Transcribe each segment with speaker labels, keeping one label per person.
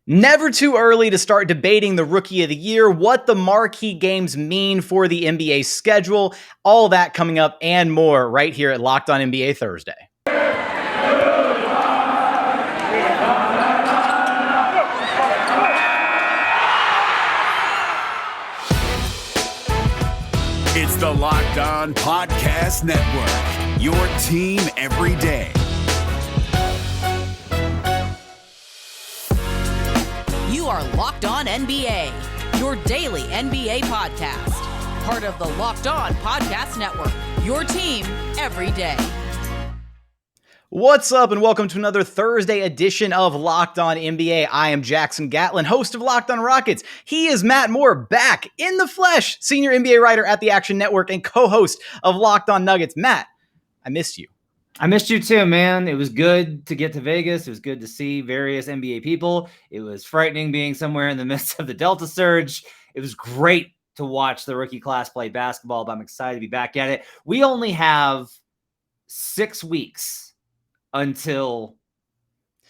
Speaker 1: Never too early to start debating the Rookie of the Year, what the marquee games mean for the NBA schedule, all that coming up and more right here at Locked On NBA Thursday.
Speaker 2: It's the Locked On Podcast Network, your team every day.
Speaker 3: You are Locked On NBA, your daily NBA podcast. Part of the Locked On Podcast Network, your team every day.
Speaker 1: What's up and welcome to another Thursday edition of Locked On NBA. I am Jackson Gatlin, host of Locked On Rockets. He is Matt Moore, back in the flesh, senior NBA writer at the Action Network and co-host of Locked On Nuggets. Matt, I missed you.
Speaker 4: I missed you too, man. It was good to get to Vegas. It was good to see various NBA people. It was frightening being somewhere in the midst of the Delta surge. It was great to watch the rookie class play basketball, but I'm excited to be back at it. We only have 6 weeks until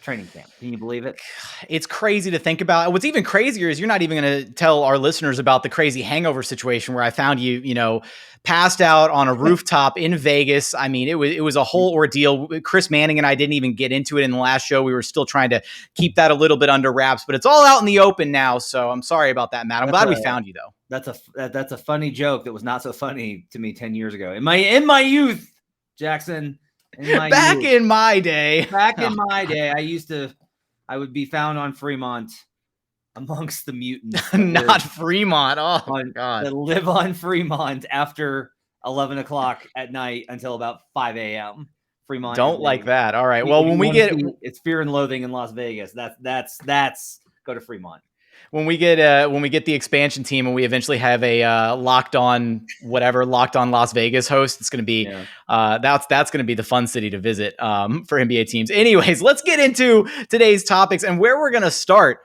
Speaker 4: training camp. Can you believe it?
Speaker 1: It's crazy to think about. What's even crazier is you're not even going to tell our listeners about the crazy hangover situation where I found you, passed out on a rooftop in Vegas. I mean, it was a whole ordeal. Chris Manning and I didn't even get into it in the last show. We were still trying to keep that a little bit under wraps, but it's all out in the open now. So I'm sorry about that, Matt. I'm glad we found you though.
Speaker 4: That's a funny joke that was not so funny to me 10 years ago. In my youth, Jackson.
Speaker 1: Back in my day,
Speaker 4: I would be found on Fremont amongst the mutants.
Speaker 1: Not Fremont. Oh, God.
Speaker 4: That live on Fremont after 11 o'clock at night until about 5 a.m. Fremont.
Speaker 1: Don't like that. All right. Well, when we get
Speaker 4: it's Fear and Loathing in Las Vegas. That's go to Fremont.
Speaker 1: When we get the expansion team and we eventually have a Locked On Las Vegas host, it's going to be that's going to be the fun city to visit for NBA teams. Anyways, let's get into today's topics, and where we're going to start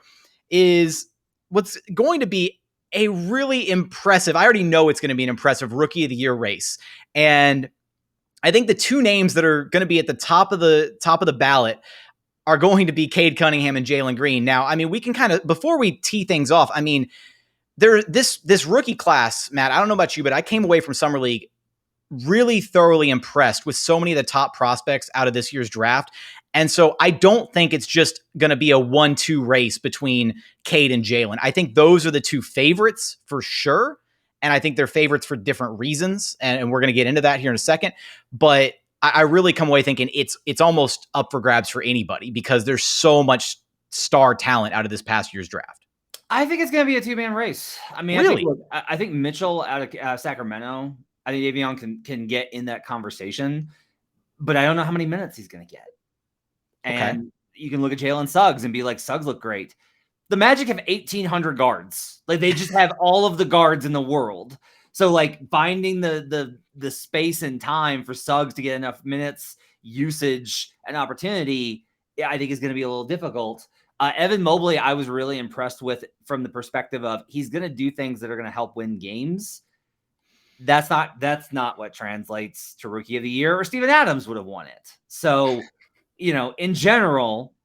Speaker 1: is what's going to be a really impressive. I already know it's going to be an impressive Rookie of the Year race, and I think the two names that are going to be at the top of the ballot are going to be Cade Cunningham and Jalen Green. Now, I mean, we can kind of, before we tee things off, I mean, this rookie class, Matt, I don't know about you, but I came away from Summer League really thoroughly impressed with so many of the top prospects out of this year's draft. And so I don't think it's just going to be a 1-2 race between Cade and Jalen. I think those are the two favorites for sure. And I think they're favorites for different reasons. And we're going to get into that here in a second. But I really come away thinking it's almost up for grabs for anybody because there's so much star talent out of this past year's draft.
Speaker 4: I think it's going to be a two-man race. I mean,
Speaker 1: really?
Speaker 4: I think Mitchell out of Sacramento, I think Davion can get in that conversation, but I don't know how many minutes he's going to get. And you can look at Jalen Suggs and be like, Suggs look great. The Magic have 1,800 guards. Like they just have all of the guards in the world. So like finding the space and time for Suggs to get enough minutes, usage, and opportunity, I think is going to be a little difficult. Evan Mobley, I was really impressed with from the perspective of he's going to do things that are going to help win games. That's not what translates to Rookie of the Year, or Steven Adams would have won it. So, in general,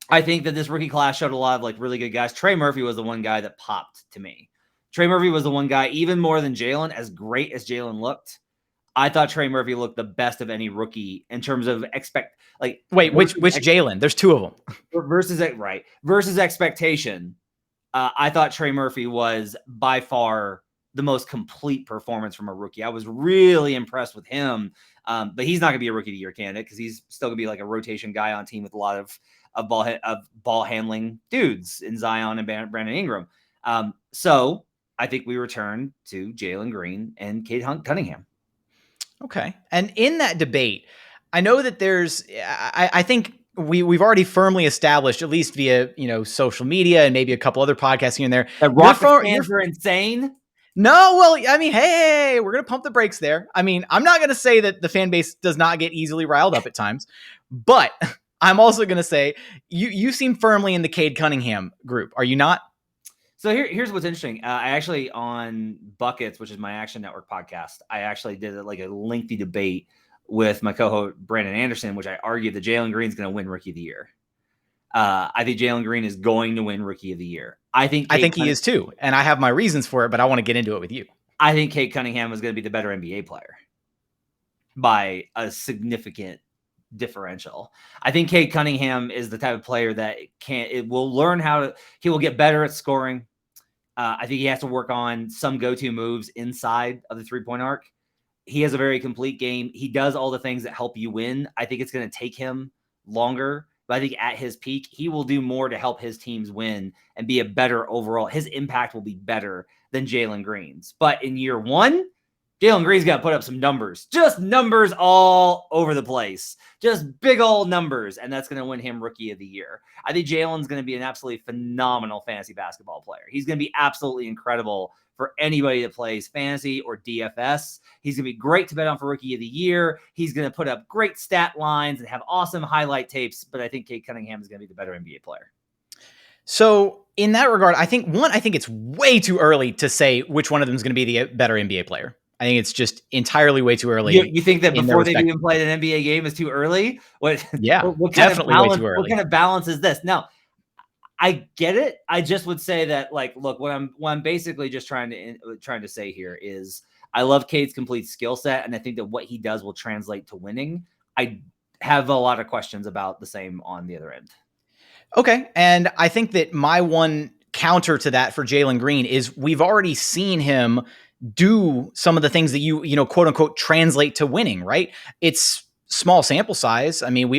Speaker 4: I think that this rookie class showed a lot of like really good guys. Trey Murphy was the one guy that popped to me. Trey Murphy was the one guy, even more than Jalen, as great as Jalen looked. I thought Trey Murphy looked the best of any rookie in terms of which
Speaker 1: Jalen? There's two of them.
Speaker 4: Versus expectation. I thought Trey Murphy was by far the most complete performance from a rookie. I was really impressed with him. But he's not going to be a Rookie of the Year candidate because he's still going to be like a rotation guy on team with a lot of ball handling dudes in Zion and Brandon Ingram. So I think we return to Jalen Green and Cade Cunningham.
Speaker 1: Okay. And in that debate, I know that I think we've already firmly established, at least via, social media and maybe a couple other podcasts here and there.
Speaker 4: That Rockets fans are insane.
Speaker 1: No, well, I mean, hey, we're going to pump the brakes there. I mean, I'm not going to say that the fan base does not get easily riled up at times, but I'm also going to say you seem firmly in the Cade Cunningham group. Are you not?
Speaker 4: So here's what's interesting. I actually, on Buckets, which is my Action Network podcast, I actually did a lengthy debate with my co-host Brandon Anderson, which I argued that Jalen Green's going to win Rookie of the Year. I think Jalen Green is going to win Rookie of the Year. I think
Speaker 1: he is too, and I have my reasons for it, but I want to get into it with you.
Speaker 4: I think Cade Cunningham is going to be the better NBA player by a significant differential. I think Cade Cunningham is the type of player that will learn he will get better at scoring. I think he has to work on some go-to moves inside of the 3-point arc. He has a very complete game. He does all the things that help you win. I think it's going to take him longer, but I think at his peak, he will do more to help his teams win and be a better overall. His impact will be better than Jalen Green's. But in year one, Jalen Green's got to put up some numbers, just numbers all over the place, just big old numbers. And that's going to win him Rookie of the Year. I think Jalen's going to be an absolutely phenomenal fantasy basketball player. He's going to be absolutely incredible for anybody that plays fantasy or DFS. He's going to be great to bet on for Rookie of the Year. He's going to put up great stat lines and have awesome highlight tapes. But I think Cade Cunningham is going to be the better NBA player.
Speaker 1: So in that regard, I think it's way too early to say which one of them is going to be the better NBA player. I think it's just entirely way too early.
Speaker 4: You think that before they've even played an NBA game is too early?
Speaker 1: Yeah, definitely way too early.
Speaker 4: What kind of balance is this? Now, I get it. I just would say that, like, look, what I'm basically just trying to say here is I love Cade's complete skill set, and I think that what he does will translate to winning. I have a lot of questions about the same on the other end.
Speaker 1: Okay, and I think that my one counter to that for Jalen Green is we've already seen him do some of the things that you quote unquote translate to winning, right? It's small sample size. I mean,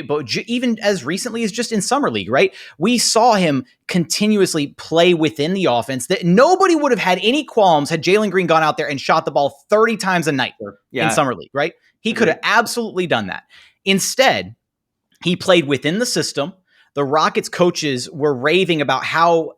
Speaker 1: even as recently as just in summer league, right? We saw him continuously play within the offense that nobody would have had any qualms had Jalen Green gone out there and shot the ball 30 times a night in summer league, right? He could have absolutely done that. Instead, he played within the system. The Rockets coaches were raving about how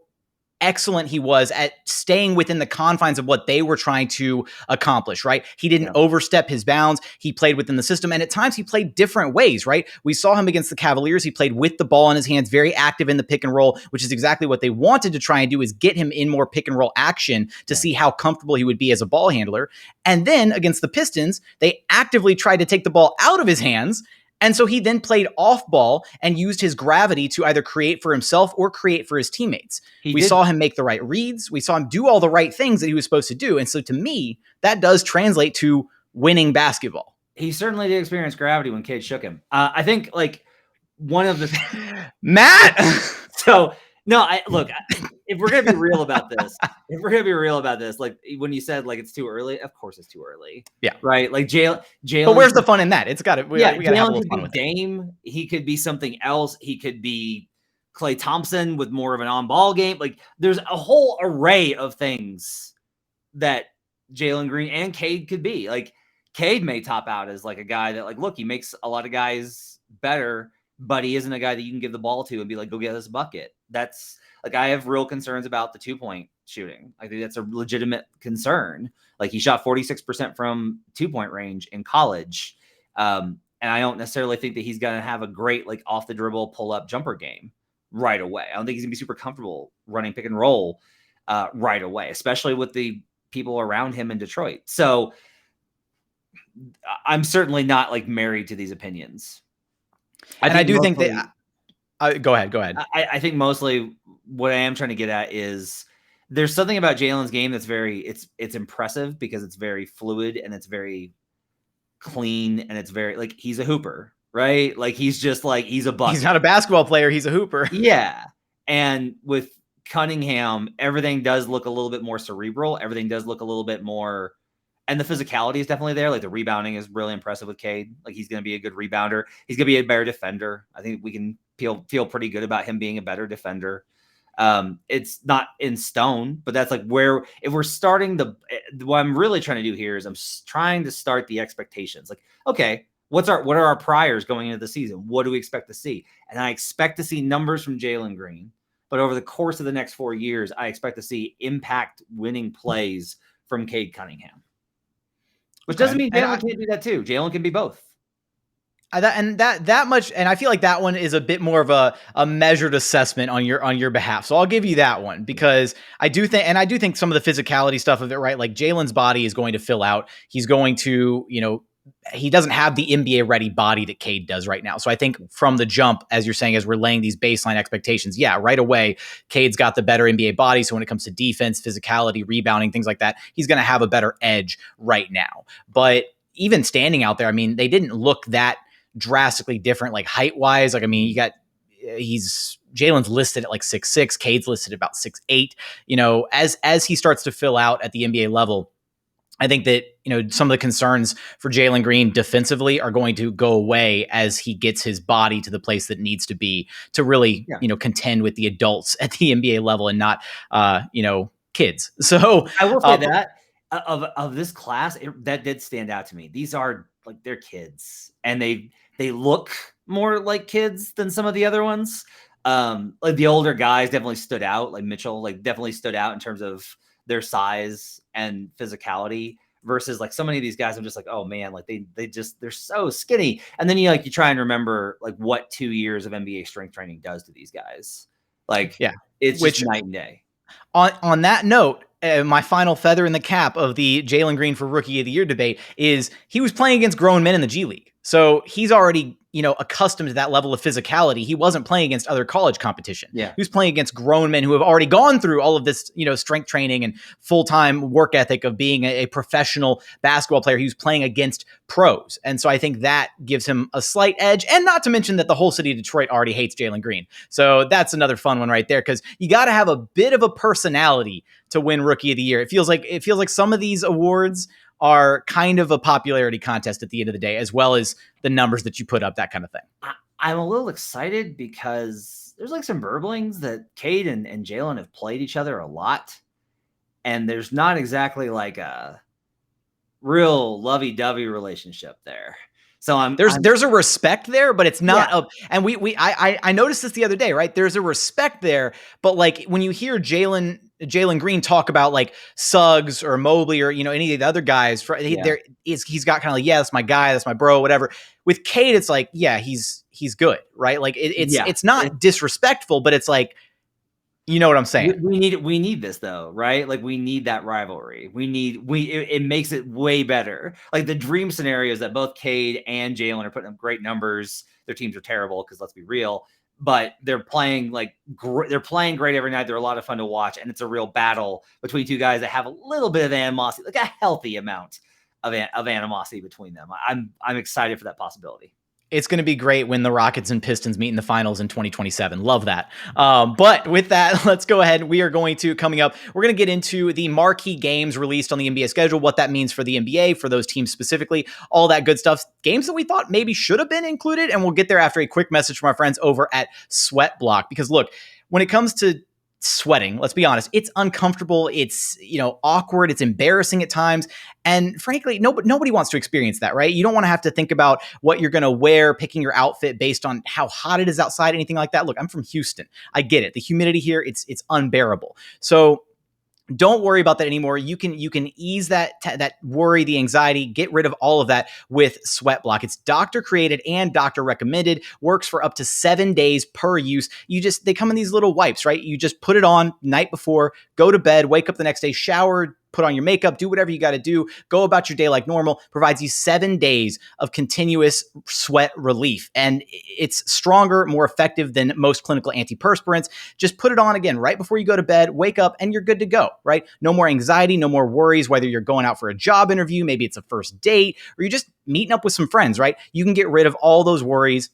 Speaker 1: excellent he was at staying within the confines of what they were trying to accomplish, right? He didn't overstep his bounds. He played within the system. And at times he played different ways, right? We saw him against the Cavaliers. He played with the ball in his hands, very active in the pick and roll, which is exactly what they wanted to try and do, is get him in more pick and roll action to see how comfortable he would be as a ball handler. And then against the Pistons, they actively tried to take the ball out of his hands. And so he then played off ball and used his gravity to either create for himself or create for his teammates. We saw him make the right reads. We saw him do all the right things that he was supposed to do. And so to me, that does translate to winning basketball.
Speaker 4: He certainly did experience gravity when Cade shook him. I think like one of the
Speaker 1: Matt.
Speaker 4: So no, look, if we're going to be real about this, like when you said like it's too early, of course it's too early.
Speaker 1: Yeah.
Speaker 4: Right. Like Jalen.
Speaker 1: But where's the fun in that? It's got to, we got to have a little fun with
Speaker 4: Dame. He could be something else. He could be Klay Thompson with more of an on-ball game. Like there's a whole array of things that Jalen Green and Cade could be. Like Cade may top out as like a guy that like, look, he makes a lot of guys better, but he isn't a guy that you can give the ball to and be like, go get us a bucket. That's like, I have real concerns about the 2-point shooting. I think that's a legitimate concern. Like he shot 46% from 2-point range in college. And I don't necessarily think that he's going to have a great, like off the dribble, pull up jumper game right away. I don't think he's gonna be super comfortable running pick and roll right away, especially with the people around him in Detroit. So I'm certainly not like married to these opinions.
Speaker 1: I do think that go ahead.
Speaker 4: I think mostly what I am trying to get at is there's something about Jalen's game that's it's impressive because it's very fluid and it's very clean and it's very like he's a hooper, right? Like he's just like he's a bucket.
Speaker 1: He's not a basketball player, he's a hooper.
Speaker 4: Yeah. And with Cunningham, everything does look a little bit more cerebral. Everything does look a little bit more, and the physicality is definitely there. Like the rebounding is really impressive with Cade. Like he's going to be a good rebounder. He's going to be a better defender. I think we can feel pretty good about him being a better defender. It's not in stone, but that's like where, if we're starting what I'm really trying to do here is I'm trying to start the expectations. Like, okay, what are our priors going into the season? What do we expect to see? And I expect to see numbers from Jalen Green, but over the course of the next 4 years, I expect to see impact winning plays from Cade Cunningham, which doesn't mean Jalen can't do that too. Jalen can be both.
Speaker 1: That much, and I feel like that one is a bit more of a measured assessment on your behalf. So I'll give you that one because I do think some of the physicality stuff of it, right? Like Jalen's body is going to fill out. He's going to, he doesn't have the NBA ready body that Cade does right now. So I think from the jump, as you're saying, as we're laying these baseline expectations, right away, Cade's got the better NBA body. So when it comes to defense, physicality, rebounding, things like that, he's going to have a better edge right now. But even standing out there, I mean, they didn't look that drastically different, like height wise. Like, I mean, Jalen's listed at like 6'6", Cade's listed at about 6'8". As he starts to fill out at the NBA level, I think that, some of the concerns for Jalen Green defensively are going to go away as he gets his body to the place that needs to be to really, contend with the adults at the NBA level and not, kids. So
Speaker 4: I will say that of this class, that did stand out to me. These are like, they're kids, and they look more like kids than some of the other ones. Like the older guys definitely stood out. Like Mitchell, definitely stood out in terms of their size and physicality versus like so many of these guys. I'm just like, oh man, like they're so skinny. And then you try and remember like what 2 years of NBA strength training does to these guys. It's just night and day.
Speaker 1: On that note, my final feather in the cap of the Jalen Green for Rookie of the Year debate is he was playing against grown men in the G League. So he's already, accustomed to that level of physicality. He wasn't playing against other college competition.
Speaker 4: Yeah.
Speaker 1: He was playing against grown men who have already gone through all of this, strength training and full-time work ethic of being a professional basketball player. He was playing against pros. And so I think that gives him a slight edge. And not to mention that the whole city of Detroit already hates Jalen Green. So that's another fun one right there, because you got to have a bit of a personality to win Rookie of the Year. It feels like some of these awards are kind of a popularity contest at the end of the day, as well as the numbers that you put up, that kind of thing.
Speaker 4: I'm a little excited because there's like some burblings that Cade and Jalen have played each other a lot. And there's not exactly like a real lovey-dovey relationship there. So
Speaker 1: there's a respect there, but it's not and I noticed this the other day, right? There's a respect there, but like when you hear Jalen Green talk about like Suggs or Mobley or any of the other guys, he's got kind of like, that's my guy, that's my bro, whatever. With Cade, it's like, he's good, right? Like it's not disrespectful, but it's like, you know what I'm saying?
Speaker 4: We need this though, right? Like we need that rivalry. It makes it way better. Like the dream scenario is that both Cade and Jalen are putting up great numbers. Their teams are terrible because let's be real, but they're playing they're playing great every night. They're a lot of fun to watch, and it's a real battle between two guys that have a little bit of animosity, like a healthy amount of animosity between them. I'm excited for that possibility.
Speaker 1: It's going to be great when the Rockets and Pistons meet in the finals in 2027. Love that. But with that, let's go ahead. We are going to, coming up, we're going to get into the marquee games released on the NBA schedule, what that means for the NBA, for those teams specifically, all that good stuff. Games that we thought maybe should have been included, and we'll get there after a quick message from our friends over at Sweat Block. Because look, when it comes to sweating, let's be honest, it's uncomfortable, it's awkward, it's embarrassing at times, and frankly nobody wants to experience that, right? You don't want to have to think about what you're going to wear, picking your outfit based on how hot it is outside, anything like that. Look, I'm from Houston, I get it, the humidity here, it's unbearable. So don't worry about that anymore. You can ease that worry, the anxiety, get rid of all of that with Sweat Block. It's doctor created and doctor recommended. Works for up to 7 days per use. They come in these little wipes, right? You just put it on night before, go to bed, wake up the next day, shower, put on your makeup, do whatever you got to do, go about your day like normal. Provides you 7 days of continuous sweat relief. And it's stronger, more effective than most clinical antiperspirants. Just put it on again right before you go to bed, wake up, and you're good to go, right? No more anxiety, no more worries, whether you're going out for a job interview, maybe it's a first date, or you're just meeting up with some friends, right? You can get rid of all those worries.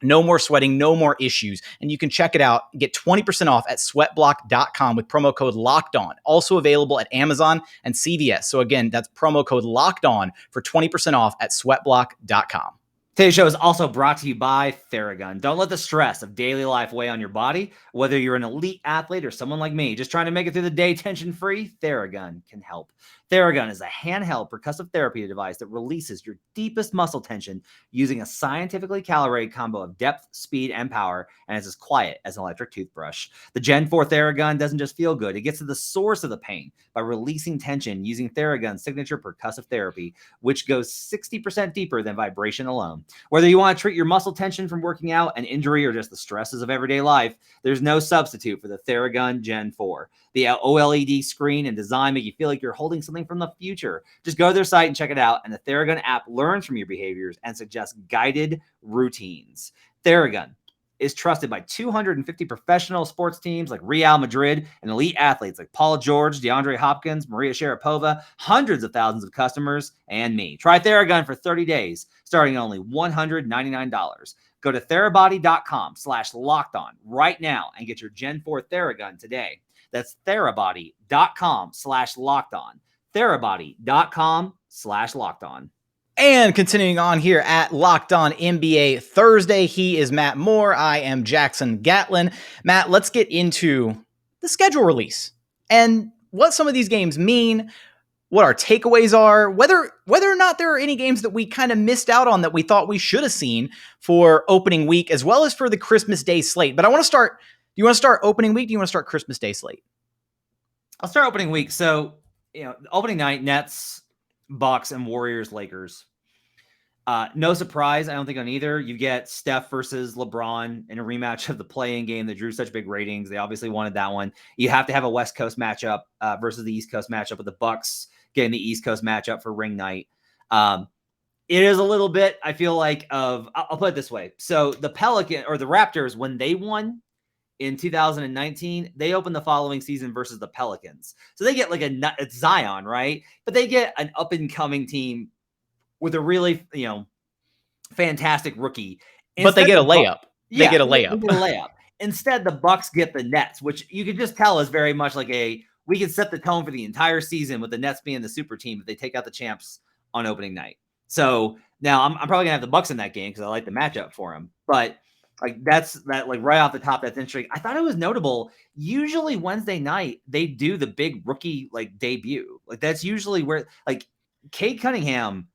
Speaker 1: No more sweating, no more issues. And you can check it out. Get 20% off at sweatblock.com with promo code LOCKEDON. Also available at Amazon and CVS. So again, that's promo code LOCKEDON for 20% off at sweatblock.com.
Speaker 4: Today's show is also brought to you by Theragun. Don't let the stress of daily life weigh on your body. Whether you're an elite athlete or someone like me, just trying to make it through the day tension-free, Theragun can help. Theragun is a handheld percussive therapy device that releases your deepest muscle tension using a scientifically calibrated combo of depth, speed, and power, and it's as quiet as an electric toothbrush. The Gen 4 Theragun doesn't just feel good, it gets to the source of the pain by releasing tension using Theragun's signature percussive therapy, which goes 60% deeper than vibration alone. them. Whether you want to treat your muscle tension from working out, an injury, or just the stresses of everyday life, there's no substitute for the Theragun Gen 4. The OLED screen and design make you feel like you're holding something from the future. Just go to their site and check it out, and the Theragun app learns from your behaviors and suggests guided routines. Theragun is trusted by 250 professional sports teams like Real Madrid and elite athletes like Paul George, DeAndre Hopkins, Maria Sharapova, hundreds of thousands of customers, and me. Try Theragun for 30 days, starting at only $199. Go to therabody.com/lockedon right now and get your Gen 4 Theragun today. That's therabody.com/lockedon. therabody.com/lockedon.
Speaker 1: And continuing on here at Locked On NBA Thursday, he is Matt Moore. I am Jackson Gatlin. Matt, let's get into the schedule release and what some of these games mean, what our takeaways are, whether or not there are any games that we kind of missed out on that we thought we should have seen for opening week, as well as for the Christmas Day slate. But I want to start, do you want to start opening week? Do you want to start Christmas Day slate?
Speaker 4: I'll start opening week. So, opening night, Nets, Bucks, and Warriors, Lakers. No surprise, I don't think, on either. You get Steph versus LeBron in a rematch of the play-in game that drew such big ratings. They obviously wanted that one. You have to have a West Coast matchup versus the East Coast matchup, with the Bucks getting the East Coast matchup for ring night. It is a little bit, I feel like, I'll put it this way. So the Raptors, when they won in 2019, they opened the following season versus the Pelicans. So they get like it's Zion, right? But they get an up-and-coming team with a really, fantastic rookie.
Speaker 1: But they get a layup. They get a layup.
Speaker 4: Instead, the Bucks get the Nets, which you could just tell is very much like we can set the tone for the entire season with the Nets being the super team if they take out the champs on opening night. So now I'm probably gonna have the Bucks in that game because I like the matchup for them. But that's right off the top, that's interesting. I thought it was notable. Usually Wednesday night they do the big rookie debut. That's usually where Cade Cunningham.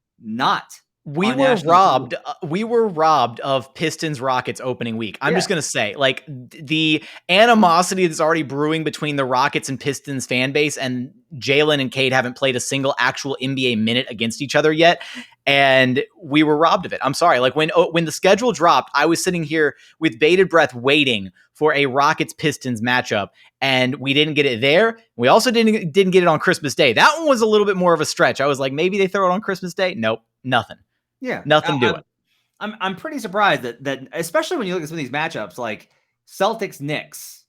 Speaker 4: We
Speaker 1: were robbed of Pistons Rockets opening week. I'm just going to say, the animosity that's already brewing between the Rockets and Pistons fan base, and Jalen and Cade haven't played a single actual NBA minute against each other yet. And we were robbed of it. I'm sorry. When the schedule dropped, I was sitting here with bated breath waiting for a Rockets Pistons matchup, and we didn't get it there. We also didn't get it on Christmas Day. That one was a little bit more of a stretch. I was like, maybe they throw it on Christmas Day. Nope, nothing.
Speaker 4: Yeah,
Speaker 1: nothing doing.
Speaker 4: I'm pretty surprised that especially when you look at some of these matchups like Celtics Knicks.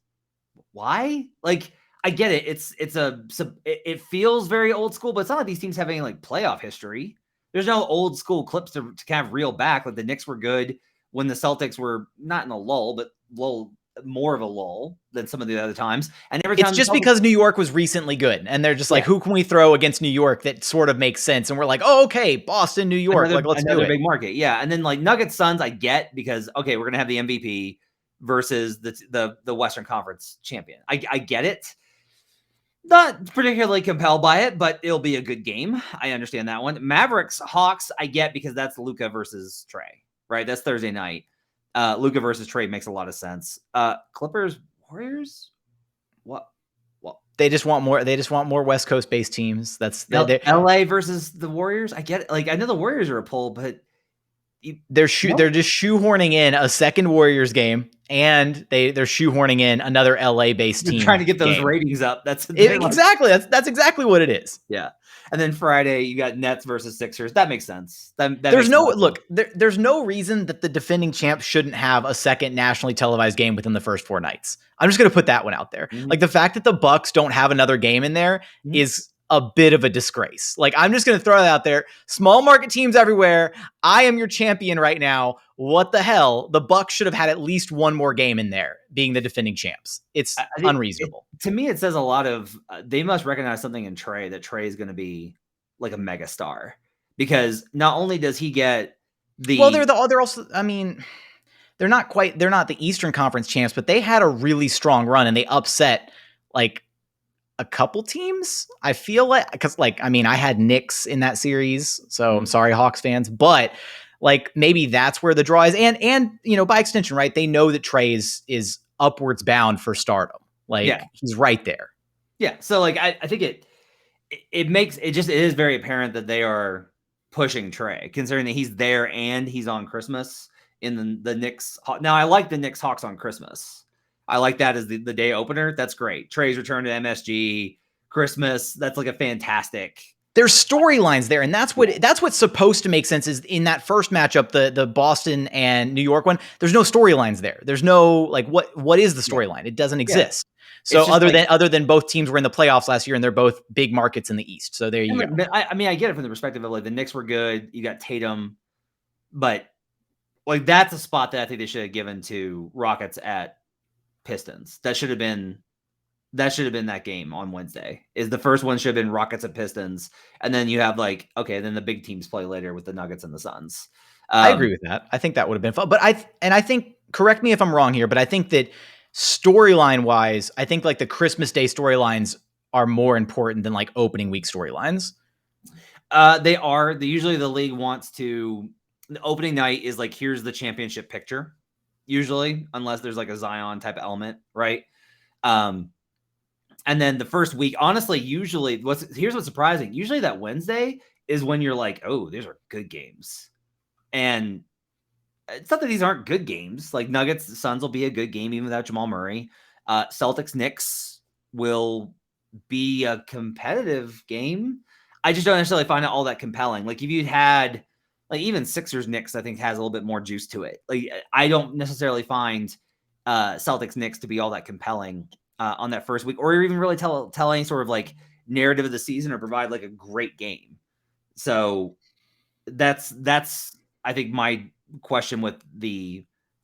Speaker 4: Why? I get it. It feels very old school, but it's not like these teams have any playoff history. There's no old school clips to kind of reel back. The Knicks were good when the Celtics were not in a lull, but more of a lull than some of the other times. And every time
Speaker 1: it's just because New York was recently good, and they're just who can we throw against New York that sort of makes sense? And we're like, oh, okay, Boston, New York, let's do it.
Speaker 4: Big market, yeah. And then Nuggets Suns, I get because we're gonna have the MVP versus the Western Conference champion. I get it. Not particularly compelled by it, but it'll be a good game. I understand that one. Mavericks Hawks, I get because that's Luka versus Trey, right? That's Thursday night. Luka versus Trey makes a lot of sense. Clippers, Warriors, what?
Speaker 1: They just want more. They just want more West Coast based teams. That's
Speaker 4: LA versus the Warriors. I get it. I know the Warriors are a pull, but
Speaker 1: they're just shoehorning in a second Warriors game, and they're shoehorning in another LA based team.
Speaker 4: Trying to get those ratings up.
Speaker 1: Exactly. That's exactly what it is.
Speaker 4: Yeah. And then Friday, you got Nets versus Sixers. That makes sense.
Speaker 1: There's no reason that the defending champs shouldn't have a second nationally televised game within the first 4 nights. I'm just going to put that one out there.
Speaker 4: Mm-hmm.
Speaker 1: The fact that the Bucks don't have another game in there is a bit of a disgrace. I'm just going to throw that out there. Small market teams everywhere. I am your champion right now. What the hell? The Bucks should have had at least one more game in there, being the defending champs. It's unreasonable.
Speaker 4: To me, it says a lot of they must recognize something in Trey, that Trey is going to be like a mega star, because not only does he get
Speaker 1: they're also, I mean, they're not the Eastern Conference champs, but they had a really strong run and they upset a couple teams. I feel because I had Knicks in that series, so I'm sorry, Hawks fans, but maybe that's where the draw is, and by extension, right? They know that Trey is upwards bound for stardom. He's right there.
Speaker 4: Yeah. So I think it is very apparent that they are pushing Trae, considering that he's there and he's on Christmas in the Knicks. Now, I like the Knicks Hawks on Christmas. I like that as the day opener. That's great. Trae's return to MSG, Christmas. That's like a fantastic.
Speaker 1: There's storylines there, and that's what's supposed to make sense. Is in that first matchup, the Boston and New York one. There's no storylines there. There's no like what is the storyline? It doesn't exist. So other than both teams were in the playoffs last year, and they're both big markets in the East. So there you go.
Speaker 4: I mean, I get it from the perspective of like the Knicks were good. You got Tatum, but like that's a spot that I think they should have given to Rockets at Pistons. That should have been that game on Wednesday. Is the first one should have been Rockets at Pistons, and then you have like, okay, then the big teams play later with the Nuggets and the Suns.
Speaker 1: I agree with that. I think that would have been fun. But I think, correct me if I'm wrong here, but I think that storyline wise, I think like the Christmas Day storylines are more important than like opening week storylines.
Speaker 4: They are. Usually the league wants to. The opening night is like, here's the championship picture. Usually, unless there's like a Zion type of element, right? And then the first week, honestly, usually here's what's surprising. Usually that Wednesday is when you're like, oh, these are good games. And it's not that these aren't good games. Like Nuggets, Suns will be a good game even without Jamal Murray. Celtics, Knicks will be a competitive game. I just don't necessarily find it all that compelling. Like if you had like even Sixers, Knicks, I think has a little bit more juice to it. Like I don't necessarily find Celtics, Knicks to be all that compelling on that first week, or even really tell any sort of like narrative of the season or provide like a great game. So that's I think my question with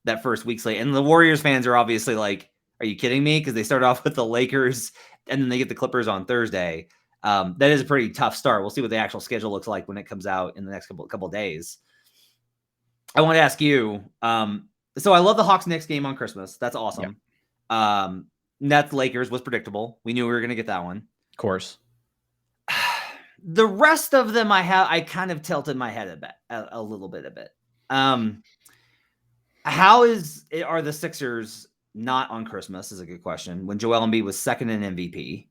Speaker 4: that first week slate. And the Warriors fans are obviously like, are you kidding me? Because they start off with the Lakers and then they get the Clippers on Thursday. That is a pretty tough start. We'll see what the actual schedule looks like when it comes out in the next couple of days. I want to ask you. So I love the Hawks-Knicks game on Christmas. That's awesome. Yep. Nets Lakers was predictable. We knew we were going to get that one.
Speaker 1: Of course.
Speaker 4: The rest of them I kind of tilted my head a little bit. How are the Sixers not on Christmas is a good question. When Joel Embiid was second in MVP.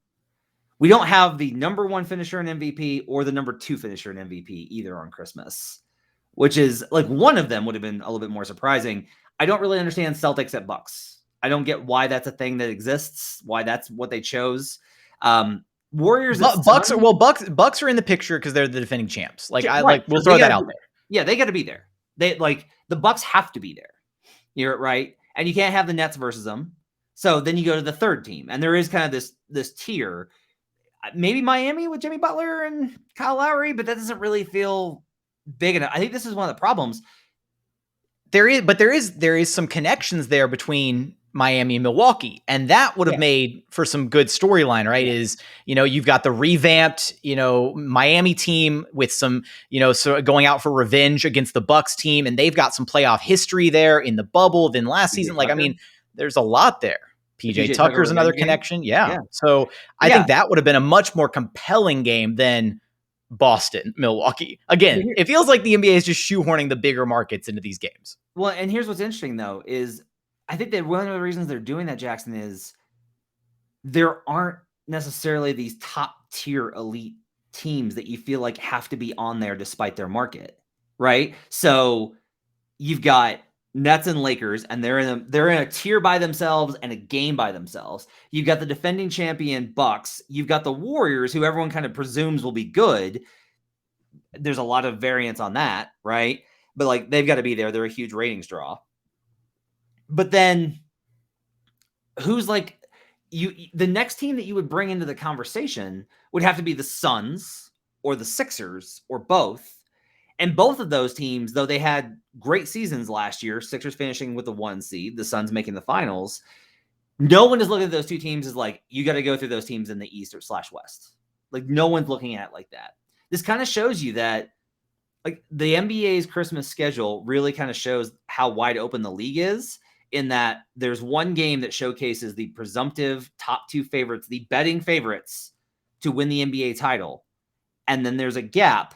Speaker 4: We don't have the number one finisher in MVP or the number two finisher in MVP either on Christmas, which is like one of them would have been a little bit more surprising. I don't really understand Celtics at Bucks. I don't get why that's a thing that exists, why that's what they chose. Warriors,
Speaker 1: Bucks are in the picture because they're the defending champs. Like we'll throw that out there.
Speaker 4: Yeah, they got to be there. They like the Bucks have to be there. You're right, and you can't have the Nets versus them. So then you go to the third team, and there is kind of this tier. Maybe Miami with Jimmy Butler and Kyle Lowry, but that doesn't really feel big enough. I think this is one of the problems.
Speaker 1: There is some connections there between Miami and Milwaukee, and that would have made for some good storyline, right? Yeah. Is, you've got the revamped, Miami team with some, so going out for revenge against the Bucks team, and they've got some playoff history there in the bubble than last season. Like, I mean, there's a lot there. PJ Tucker's another connection. Yeah. So I think that would have been a much more compelling game than Boston, Milwaukee. Again, it feels like the NBA is just shoehorning the bigger markets into these games.
Speaker 4: Well, and here's what's interesting though, is I think that one of the reasons they're doing that, Jackson, is there aren't necessarily these top tier elite teams that you feel like have to be on there despite their market, right? So you've got Nets and Lakers, and they're in a tier by themselves and a game by themselves. You've got the defending champion Bucks. You've got the Warriors, who everyone kind of presumes will be good. There's a lot of variance on that, right? But like they've got to be there. They're a huge ratings draw. But then who's like the next team that you would bring into the conversation would have to be the Suns or the Sixers or both. And both of those teams, though they had great seasons last year, Sixers finishing with the 1 seed, the Suns making the finals, no one is looking at those two teams as like, you got to go through those teams in the East or /West. Like no one's looking at it like that. This kind of shows you that like the NBA's Christmas schedule really kind of shows how wide open the league is, in that there's one game that showcases the presumptive top two favorites, the betting favorites to win the NBA title. And then there's a gap.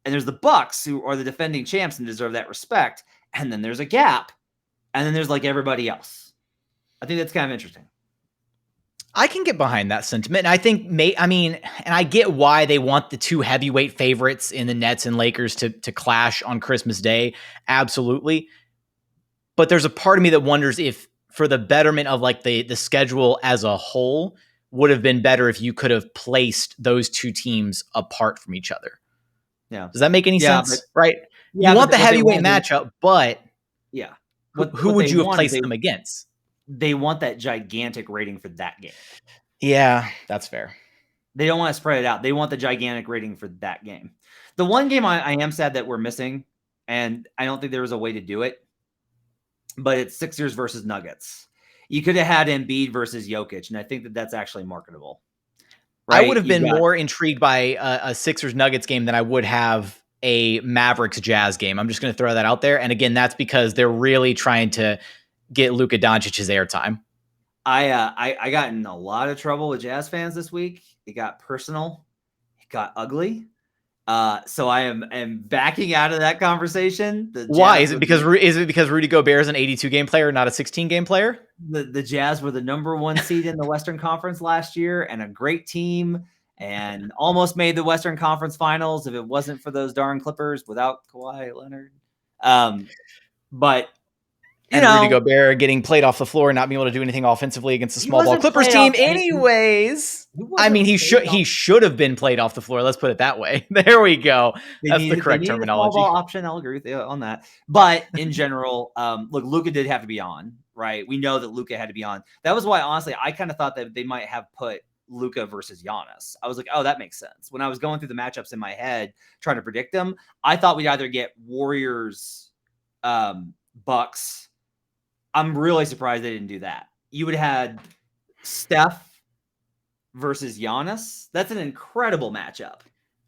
Speaker 4: And there's the Bucks, who are the defending champs and deserve that respect. And then there's a gap. And then there's like everybody else. I think that's kind of interesting.
Speaker 1: I can get behind that sentiment. And I think, and I get why they want the two heavyweight favorites in the Nets and Lakers to clash on Christmas Day. Absolutely. But there's a part of me that wonders if, for the betterment of like the schedule as a whole, would have been better if you could have placed those two teams apart from each other.
Speaker 4: Yeah.
Speaker 1: Does that make any sense? Right.
Speaker 4: Yeah,
Speaker 1: you want the heavyweight matchup, but
Speaker 4: yeah,
Speaker 1: who would you have placed them against?
Speaker 4: They want that gigantic rating for that game.
Speaker 1: Yeah, that's fair.
Speaker 4: They don't want to spread it out. They want the gigantic rating for that game. The one game I am sad that we're missing, and I don't think there was a way to do it, but it's Sixers versus Nuggets. You could have had Embiid versus Jokic, and I think that's actually marketable.
Speaker 1: Right? I would have been more intrigued by a Sixers Nuggets game than I would have a Mavericks Jazz game. I'm just going to throw that out there. And again, that's because they're really trying to get Luka Doncic's airtime.
Speaker 4: I got in a lot of trouble with Jazz fans this week. It got personal. It got ugly. So I am backing out of that conversation.
Speaker 1: Why? Is it because Rudy Gobert is an 82 game player, not a 16 game player?
Speaker 4: The Jazz were the number 1 seed in the Western Conference last year and a great team and almost made the Western Conference Finals if it wasn't for those darn Clippers without Kawhi Leonard. But
Speaker 1: Rudy Gobert getting played off the floor and not being able to do anything offensively against a small ball Clippers team. Anyways, he should have been played off the floor. Let's put it that way. There we go. That's the correct terminology.
Speaker 4: Small ball option. I'll agree with you on that. But in general, look, Luka did have to be on, right? We know that Luka had to be on. That was why, honestly, I kind of thought that they might have put Luka versus Giannis. I was like, oh, that makes sense. When I was going through the matchups in my head, trying to predict them, I thought we'd either get Warriors, Bucks. I'm really surprised they didn't do that. You would have had Steph versus Giannis. That's an incredible matchup.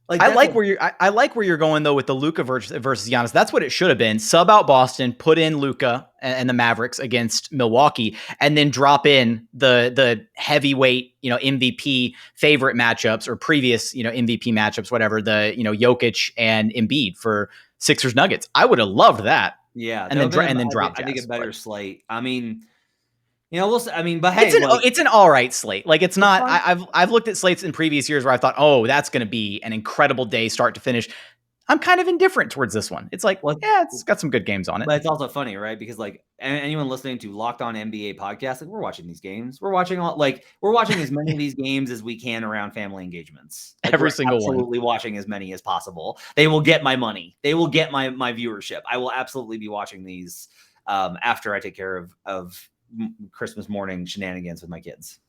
Speaker 1: I like where you're going though with the Luka versus Giannis. That's what it should have been. Sub out Boston, put in Luka and the Mavericks against Milwaukee, and then drop in the heavyweight, MVP favorite matchups or previous, MVP matchups, whatever, the, Jokic and Embiid for Sixers Nuggets. I would have loved that.
Speaker 4: Yeah,
Speaker 1: and then drop.
Speaker 4: I think a better slate. I mean, but hey,
Speaker 1: it's an all right slate. Like it's not. I've looked at slates in previous years where I thought, oh, that's going to be an incredible day, start to finish. I'm kind of indifferent towards this one. It's like, it's got some good games on it.
Speaker 4: But it's also funny, right? Because like anyone listening to Locked On NBA podcast, like we're watching these games. We're watching as many of these games as we can around family engagements. Like
Speaker 1: Every single one.
Speaker 4: Absolutely watching as many as possible. They will get my money. They will get my viewership. I will absolutely be watching these after I take care of Christmas morning shenanigans with my kids.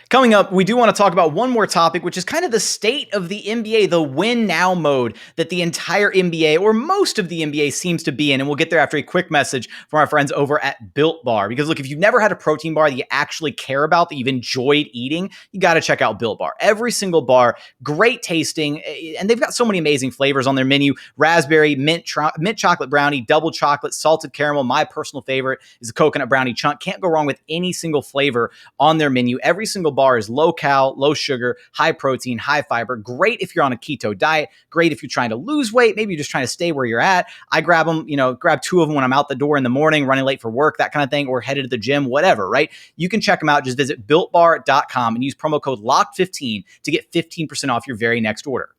Speaker 1: Coming up, we do want to talk about one more topic, which is kind of the state of the NBA, the win now mode that the entire NBA or most of the NBA seems to be in. And we'll get there after a quick message from our friends over at Built Bar. Because look, if you've never had a protein bar that you actually care about, that you've enjoyed eating, you got to check out Built Bar. Every single bar, great tasting, and they've got so many amazing flavors on their menu. Raspberry, mint chocolate brownie, double chocolate, salted caramel. My personal favorite is a coconut brownie chunk. Can't go wrong with any single flavor on their menu. Every single bar is low cal, low sugar, high protein, high fiber. Great if you're on a keto diet. Great if you're trying to lose weight. Maybe you're just trying to stay where you're at. I grab them, grab 2 of them when I'm out the door in the morning, running late for work, that kind of thing, or headed to the gym, whatever, right? You can check them out. Just visit builtbar.com and use promo code LOCKED15 to get 15% off your very next order.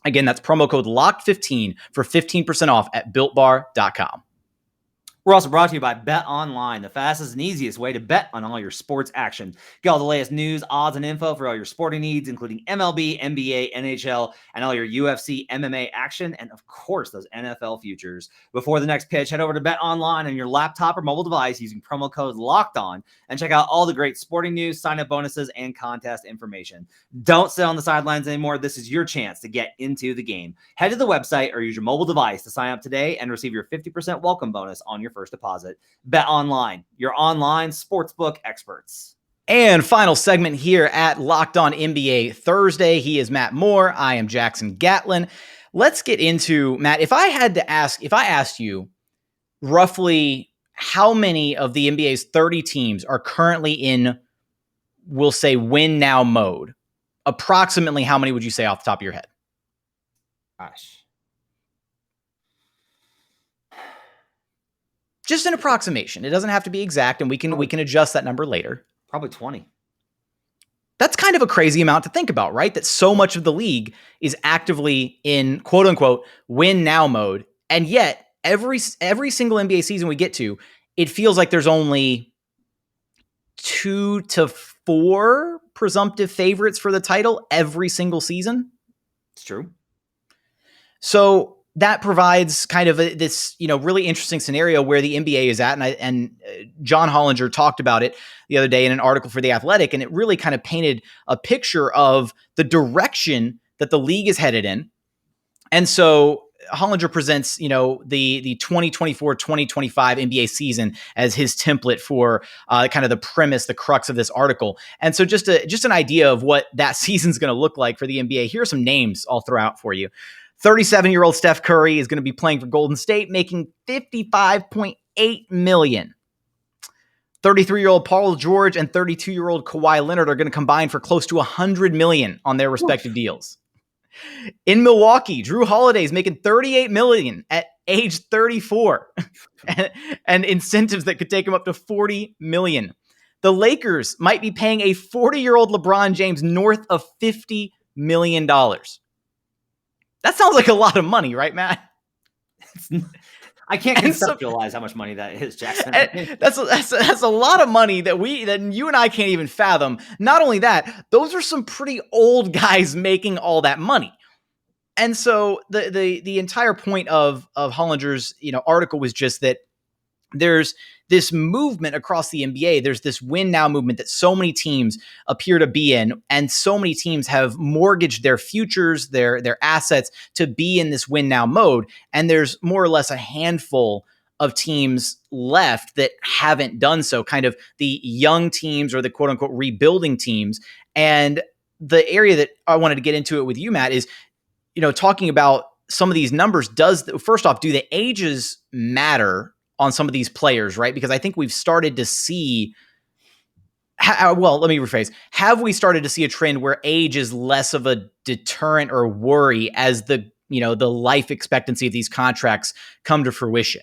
Speaker 1: Again, that's promo code LOCKED15 for 15% off at builtbar.com.
Speaker 4: We're also brought to you by Bet Online, the fastest and easiest way to bet on all your sports action. Get all the latest news, odds, and info for all your sporting needs, including MLB, NBA, NHL, and all your UFC, MMA action, and of course, those NFL futures. Before the next pitch, head over to Bet Online on your laptop or mobile device using promo code LOCKEDON and check out all the great sporting news, sign-up bonuses, and contest information. Don't sit on the sidelines anymore. This is your chance to get into the game. Head to the website or use your mobile device to sign up today and receive your 50% welcome bonus on your first deposit. Bet Online, your online sportsbook experts.
Speaker 1: And final segment here at Locked On NBA Thursday. He is Matt Moore. I am Jackson Gatlin. Let's get into, Matt, if I asked you roughly how many of the NBA's 30 teams are currently in, we'll say, win now mode, approximately how many would you say off the top of your head?
Speaker 4: Gosh.
Speaker 1: Just an approximation. It doesn't have to be exact, and we can adjust that number later.
Speaker 4: Probably 20.
Speaker 1: That's kind of a crazy amount to think about, right? That so much of the league is actively in quote unquote win now mode. And yet every single NBA season we get to, it feels like there's only 2 to 4 presumptive favorites for the title every single season.
Speaker 4: It's true.
Speaker 1: So that provides kind of this, really interesting scenario where the NBA is at. And John Hollinger talked about it the other day in an article for The Athletic, and it really kind of painted a picture of the direction that the league is headed in. And so Hollinger presents, the 2024-2025 NBA season as his template for kind of the premise, the crux of this article. And so just an idea of what that season's going to look like for the NBA. Here are some names I'll throw out for you. 37-year-old Steph Curry is going to be playing for Golden State, making $55.8 million. 33-year-old Paul George and 32-year-old Kawhi Leonard are going to combine for close to $100 million on their respective deals. In Milwaukee, Drew Holiday is making $38 million at age 34, and incentives that could take him up to $40 million. The Lakers might be paying a 40-year-old LeBron James north of $50 million. That sounds like a lot of money, right, Matt?
Speaker 4: I can't conceptualize how much money that is, Jackson.
Speaker 1: That's a lot of money that you and I can't even fathom. Not only that, those are some pretty old guys making all that money. And so the entire point of Hollinger's article was just that there's this movement across the NBA. There's this win now movement that so many teams appear to be in, and so many teams have mortgaged their futures, their assets to be in this win now mode. And there's more or less a handful of teams left that haven't done so, kind of the young teams or the quote unquote rebuilding teams. And the area that I wanted to get into it with you, Matt, is, talking about some of these numbers. First off, do the ages matter on some of these players, right? Because I think we've started to see, let me rephrase. Have we started to see a trend where age is less of a deterrent or worry as the life expectancy of these contracts come to fruition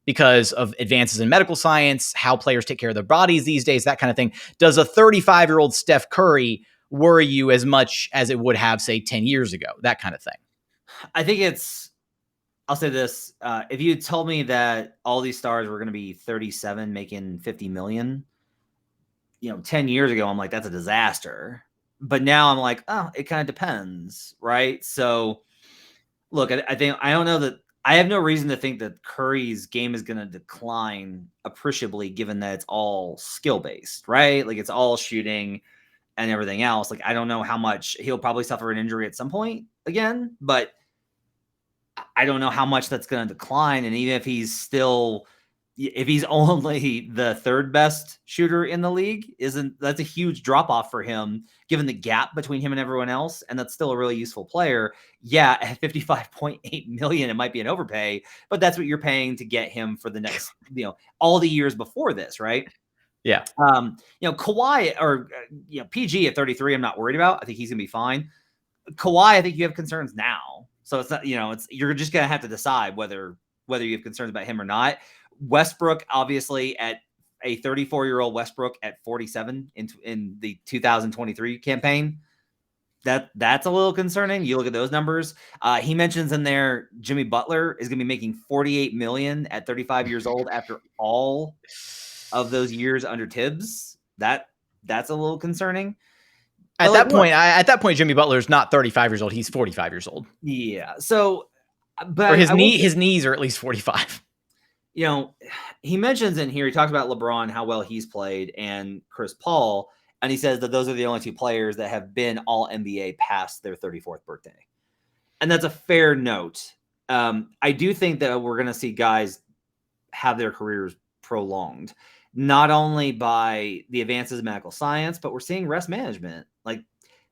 Speaker 1: because of advances in medical science, how players take care of their bodies these days, that kind of thing? Does a 35-year-old Steph Curry worry you as much as it would have, say, 10 years ago? That kind of thing.
Speaker 4: I think I'll say this. If you had told me that all these stars were going to be 37 making 50 million, 10 years ago, I'm like, that's a disaster. But now I'm like, oh, it kind of depends, right? So look, I don't know that I have no reason to think that Curry's game is going to decline appreciably, given that it's all skill based, right? Like it's all shooting and everything else. Like, I don't know how much he'll probably suffer an injury at some point again, but I don't know how much that's going to decline. And even if he's only the third best shooter in the league, that's a huge drop off for him, given the gap between him and everyone else. And that's still a really useful player. Yeah. At 55.8 million, it might be an overpay, but that's what you're paying to get him for the next, all the years before this. Right.
Speaker 1: Yeah.
Speaker 4: Kawhi or, PG at 33, I'm not worried about. I think he's gonna be fine. Kawhi, I think you have concerns now. So it's not, you're just going to have to decide whether you have concerns about him or not. Westbrook, obviously, at a 34-year-old Westbrook at 47 in the 2023 campaign, that's a little concerning. You look at those numbers. He mentions in there Jimmy Butler is going to be making $48 million at 35 years old after all of those years under Tibbs. That's a little concerning.
Speaker 1: At that point, Jimmy Butler is not 35 years old. He's 45 years old.
Speaker 4: Yeah. So, but
Speaker 1: or his knees are at least 45.
Speaker 4: He mentions in here, he talks about LeBron, how well he's played, and Chris Paul. And he says that those are the only two players that have been all NBA past their 34th birthday. And that's a fair note. I do think that we're going to see guys have their careers prolonged, not only by the advances in medical science, but we're seeing rest management. Like,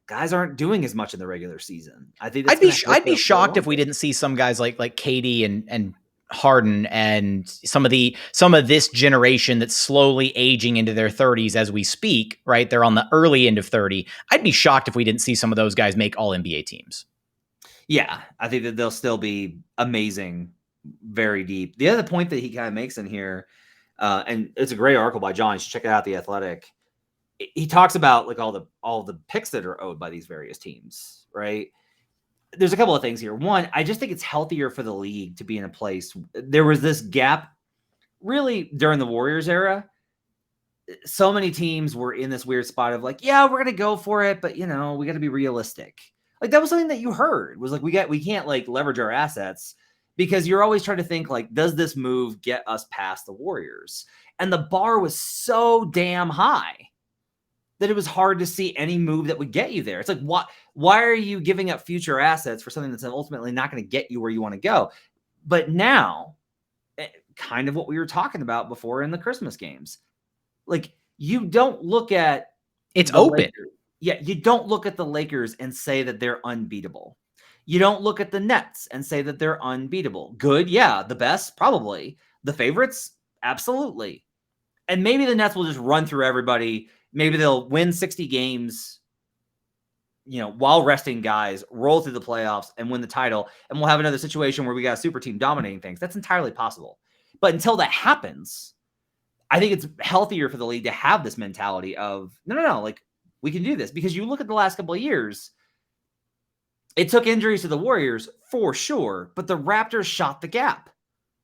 Speaker 4: guys aren't doing as much in the regular season. I think
Speaker 1: I'd be shocked if we didn't see some guys like Cade and Harden and some of this generation that's slowly aging into their 30s as we speak, right? They're on the early end of 30. I'd be shocked if we didn't see some of those guys make all NBA teams.
Speaker 4: Yeah, I think that they'll still be amazing, very deep. The other point that he kind of makes in here, and it's a great article by John, you should check it out, The Athletic. he talks about like all the picks that are owed by these various teams, right? There's a couple of things here. One, I just think it's healthier for the league to be in a place. There was this gap really during the Warriors era. So many teams were in this weird spot of like, yeah, we're going to go for it, but we got to be realistic. Like that was something that you heard was like, we can't like leverage our assets because you're always trying to think like, does this move get us past the Warriors? And the bar was so damn high that it was hard to see any move that would get you there. It's like, why are you giving up future assets for something that's ultimately not going to get you where you want to go? But now, kind of what we were talking about before in the Christmas games, like you don't look at
Speaker 1: it's open.
Speaker 4: Lakers. Yeah, you don't look at the Lakers and say that they're unbeatable. You don't look at the Nets and say that they're unbeatable. Good, yeah. The best, probably. The favorites, absolutely. And maybe the Nets will just run through everybody. Maybe they'll win 60 games, while resting guys, roll through the playoffs and win the title. And we'll have another situation where we got a super team dominating things. That's entirely possible. But until that happens, I think it's healthier for the league to have this mentality of, no, like we can do this. Because you look at the last couple of years, it took injuries to the Warriors for sure, but the Raptors shot the gap.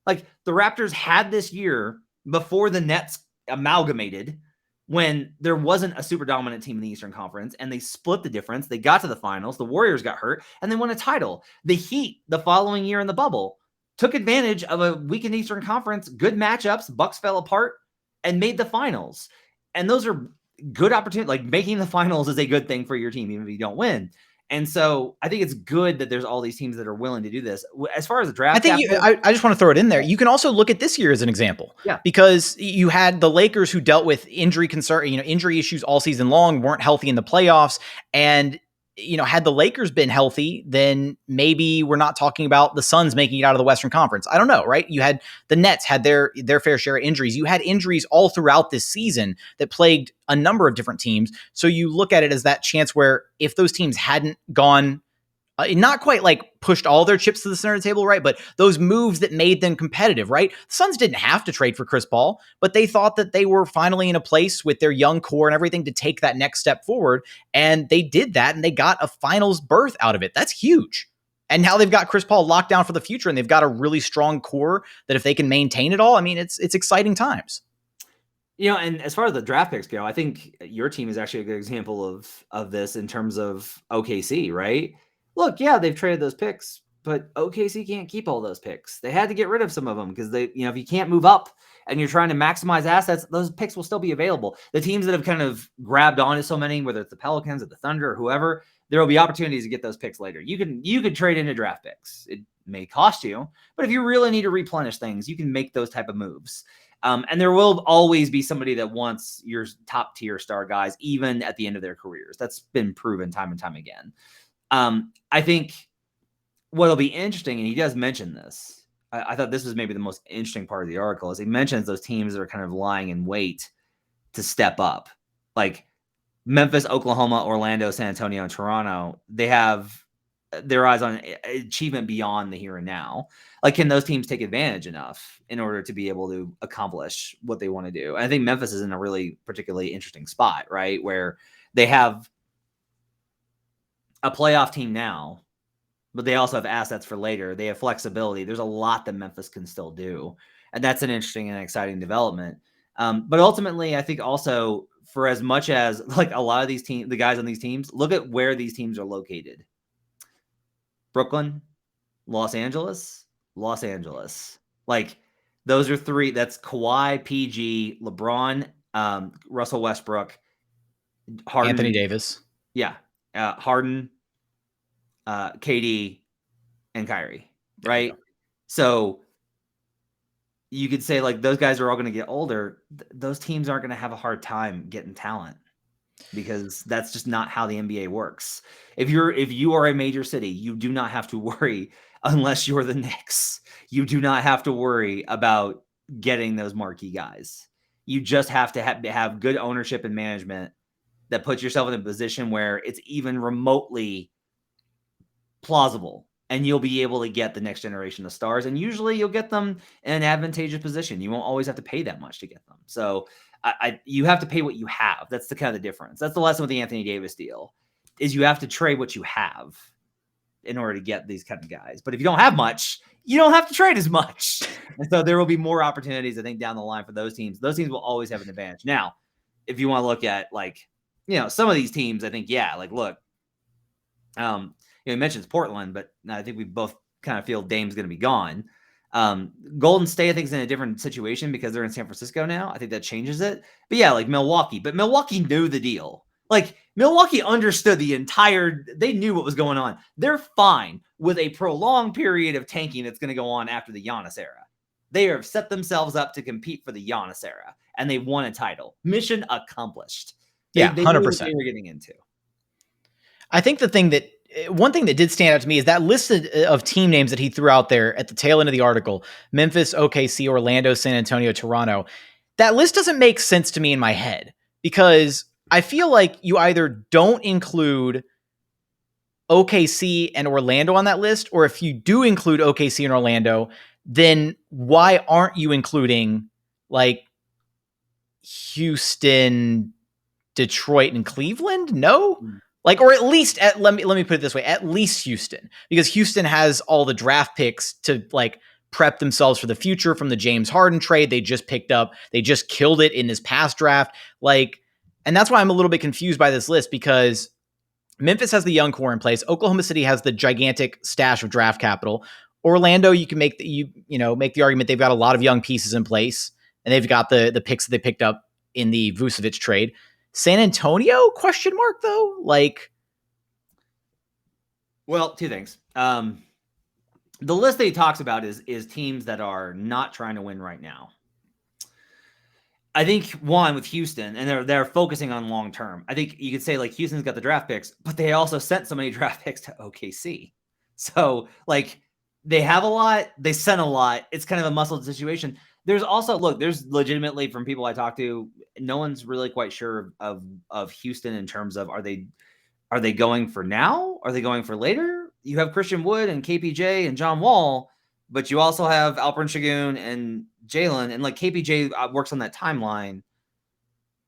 Speaker 4: Like the Raptors had this year before the Nets amalgamated when there wasn't a super dominant team in the Eastern Conference and they split the difference. They got to the finals. The Warriors got hurt and they won a title. The Heat the following year in the bubble took advantage of a weakened Eastern Conference, good matchups, Bucks fell apart and made the finals. And those are good opportunities. Like making the finals is a good thing for your team, even if you don't win. And so I think it's good that there's all these teams that are willing to do this. As far as the draft,
Speaker 1: I just want to throw it in there. You can also look at this year as an example.
Speaker 4: Yeah.
Speaker 1: Because you had the Lakers who dealt with injury issues all season long, weren't healthy in the playoffs. And, had the Lakers been healthy, then maybe we're not talking about the Suns making it out of the Western Conference. I don't know, right? You had the Nets had their fair share of injuries. You had injuries all throughout this season that plagued a number of different teams. So you look at it as that chance where if those teams hadn't gone, not quite like pushed all their chips to the center of the table, right? But those moves that made them competitive, right? The Suns didn't have to trade for Chris Paul, but they thought that they were finally in a place with their young core and everything to take that next step forward. And they did that and they got a finals berth out of it. That's huge. And now they've got Chris Paul locked down for the future and they've got a really strong core that if they can maintain it all, I mean, it's exciting times.
Speaker 4: And as far as the draft picks go, I think your team is actually a good example of this in terms of OKC, right? Look, yeah, they've traded those picks, but OKC can't keep all those picks. They had to get rid of some of them because if you can't move up and you're trying to maximize assets, those picks will still be available. The teams that have kind of grabbed onto so many, whether it's the Pelicans or the Thunder or whoever, there will be opportunities to get those picks later. You could trade into draft picks. It may cost you, but if you really need to replenish things, you can make those type of moves. And there will always be somebody that wants your top tier star guys, even at the end of their careers. That's been proven time and time again. I think what'll be interesting, and he does mention this, I thought this was maybe the most interesting part of the article, is he mentions those teams that are kind of lying in wait to step up. Like Memphis, Oklahoma, Orlando, San Antonio, and Toronto, they have their eyes on achievement beyond the here and now. Like, can those teams take advantage enough in order to be able to accomplish what they want to do? And I think Memphis is in a really particularly interesting spot, right? Where they have a playoff team now, but they also have assets for later. They have flexibility. There's a lot that Memphis can still do. And that's an interesting and exciting development. But ultimately, I think also for as much as like a lot of these teams, the guys on these teams, look at where these teams are located. Brooklyn, Los Angeles. Like those are three. That's Kawhi, PG, LeBron, Russell Westbrook, Harden,
Speaker 1: Anthony Davis.
Speaker 4: Yeah. Harden, KD, and Kyrie, right? So you could say like those guys are all going to get older. Those teams aren't going to have a hard time getting talent because that's just not how the NBA works. If you are a major city, you do not have to worry unless you're the Knicks. You do not have to worry about getting those marquee guys. You just have to have good ownership and management that puts yourself in a position where it's even remotely plausible and you'll be able to get the next generation of stars. And usually you'll get them in an advantageous position. You won't always have to pay that much to get them. So you have to pay what you have. That's the kind of the difference. That's the lesson with the Anthony Davis deal, is you have to trade what you have in order to get these kind of guys. But if you don't have much, you don't have to trade as much. And so there will be more opportunities, I think, down the line for those teams. Those teams will always have an advantage. Now, if you want to look at some of these teams, I think, look, he mentions Portland, but I think we both kind of feel Dame's going to be gone. Golden State, I think, is in a different situation because they're in San Francisco now. I think that changes it. But Milwaukee. But Milwaukee knew the deal. Milwaukee understood they knew what was going on. They're fine with a prolonged period of tanking that's going to go on after the Giannis era. They have set themselves up to compete for the Giannis era, and they won a title. Mission accomplished. They
Speaker 1: 100%.
Speaker 4: knew what they were getting into.
Speaker 1: I think one thing that did stand out to me is that list of team names that he threw out there at the tail end of the article: Memphis, OKC, Orlando, San Antonio, Toronto. That list doesn't make sense to me in my head, because I feel like you either don't include OKC and Orlando on that list, or if you do include OKC and Orlando, then why aren't you including Houston, Detroit, and Cleveland? No? Or at least let me put it this way, at least Houston, because Houston has all the draft picks to prep themselves for the future from the James Harden trade they just picked up. They just killed it in this past draft. And that's why I'm a little bit confused by this list, because Memphis has the young core in place. Oklahoma City has the gigantic stash of draft capital. Orlando, you can make the argument they've got a lot of young pieces in place, and they've got the picks that they picked up in the Vucevic trade. San Antonio, question mark though?
Speaker 4: Well, two things. The list that he talks about is teams that are not trying to win right now. I think one with Houston, and they're focusing on long term. I think you could say Houston's got the draft picks, but they also sent so many draft picks to OKC. So they have a lot, they sent a lot. It's kind of a muscled situation. There's also, there's legitimately, from people I talk to, no one's really quite sure of Houston in terms of are they going for now? Are they going for later? You have Christian Wood and KPJ and John Wall, but you also have Alperen Şengün and Jalen, and KPJ works on that timeline,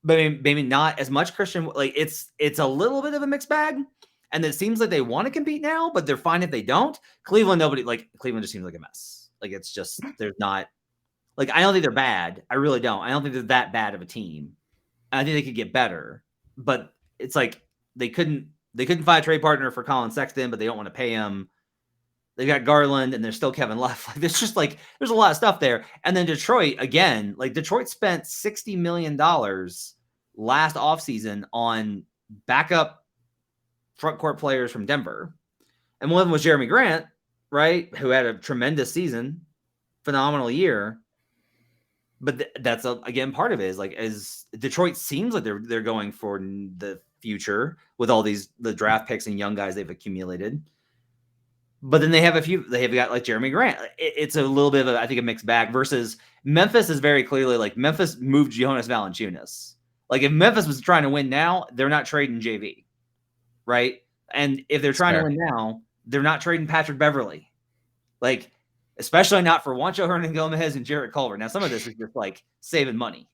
Speaker 4: but maybe not as much Christian. It's a little bit of a mixed bag, and it seems like they want to compete now, but they're fine if they don't. Cleveland just seems like a mess. It's just, there's not, I don't think they're bad. I really don't. I don't think they're that bad of a team. I think they could get better, but it's they couldn't find a trade partner for Colin Sexton, but they don't want to pay him. They got Garland, and there's still Kevin Love. There's just there's a lot of stuff there. And then Detroit, again, Detroit spent $60 million last offseason on backup front court players from Denver. And one of them was Jeremy Grant, right? Who had a tremendous season, phenomenal year. But that's again, part of it is Detroit seems like they're going for the future with all the draft picks and young guys they've accumulated. But then they have got Jeremy Grant. It's a little bit of I think a mixed bag, versus Memphis is very clearly Memphis moved Jonas Valanciunas. If Memphis was trying to win now, they're not trading JV, right? And if they're trying to win now, they're not trading Patrick Beverley, especially not for Juancho Hernan-Gomez and Jarrett Culver. Now, some of this is just saving money,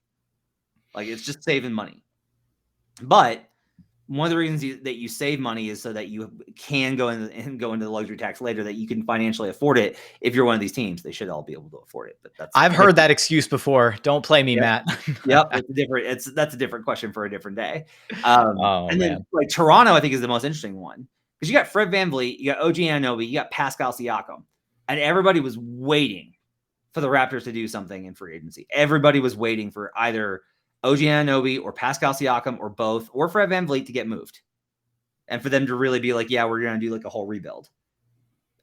Speaker 4: it's just saving money. But one of the reasons that you save money is so that you can go into the luxury tax later, that you can financially afford it. If you're one of these teams, they should all be able to afford it. But
Speaker 1: I've heard that excuse before. Don't play me, Matt.
Speaker 4: Yep, that's a different question for a different day. Then Toronto, I think, is the most interesting one, because you got Fred VanVleet, you got OG Anunoby, you got Pascal Siakam, and everybody was waiting for the Raptors to do something in free agency. Everybody was waiting for either OG Anunoby or Pascal Siakam or both, or Fred VanVleet to get moved, and for them to really be yeah, we're going to do a whole rebuild.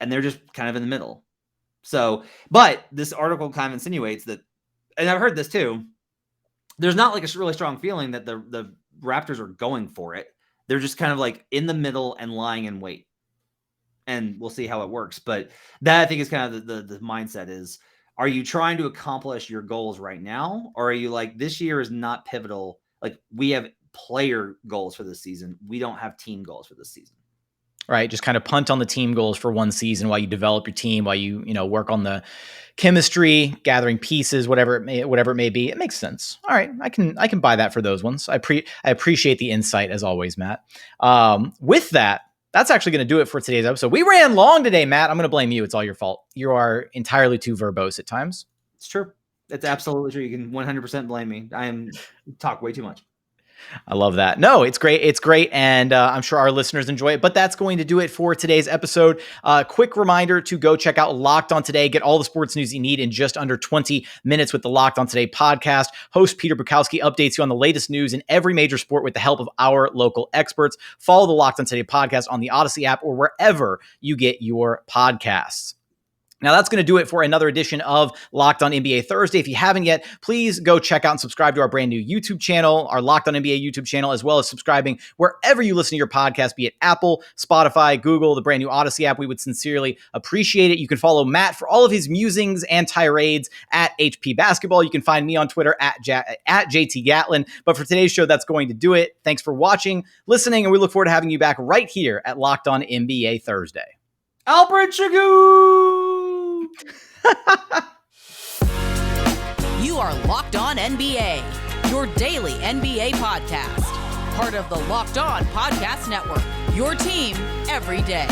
Speaker 4: And they're just kind of in the middle. So, but this article kind of insinuates that, and I've heard this too, there's not a really strong feeling that the Raptors are going for it. They're just kind of in the middle and lying in wait, and we'll see how it works. But that, I think, is kind of the mindset is, are you trying to accomplish your goals right now? Or are you this year is not pivotal? We have player goals for this season. We don't have team goals for this season.
Speaker 1: right? Just kind of punt on the team goals for one season while you develop your team, while you work on the chemistry, gathering pieces, whatever it may be. It makes sense. All right, I can buy that for those ones. I appreciate the insight as always, Matt. With that, that's actually going to do it for today's episode. We ran long today, Matt. I'm going to blame you. It's all your fault. You are entirely too verbose at times.
Speaker 4: It's true. It's absolutely true. You can 100% blame me. I talk way too much.
Speaker 1: I love that. No, it's great. It's great. And I'm sure our listeners enjoy it. But that's going to do it for today's episode. Quick reminder to go check out Locked On Today. Get all the sports news you need in just under 20 minutes with the Locked On Today podcast. Host Peter Bukowski updates you on the latest news in every major sport with the help of our local experts. Follow the Locked On Today podcast on the Odyssey app or wherever you get your podcasts. Now, that's going to do it for another edition of Locked On NBA Thursday. If you haven't yet, please go check out and subscribe to our brand new YouTube channel, our Locked On NBA YouTube channel, as well as subscribing wherever you listen to your podcast, be it Apple, Spotify, Google, the brand new Odyssey app. We would sincerely appreciate it. You can follow Matt for all of his musings and tirades at HP Basketball. You can find me on Twitter at JT Gatlin. But for today's show, that's going to do it. Thanks for watching, listening, and we look forward to having you back right here at Locked On NBA Thursday.
Speaker 4: Alfred Chagoo!
Speaker 3: You are Locked On NBA, your daily NBA podcast. Part of the Locked On Podcast Network, your team every day.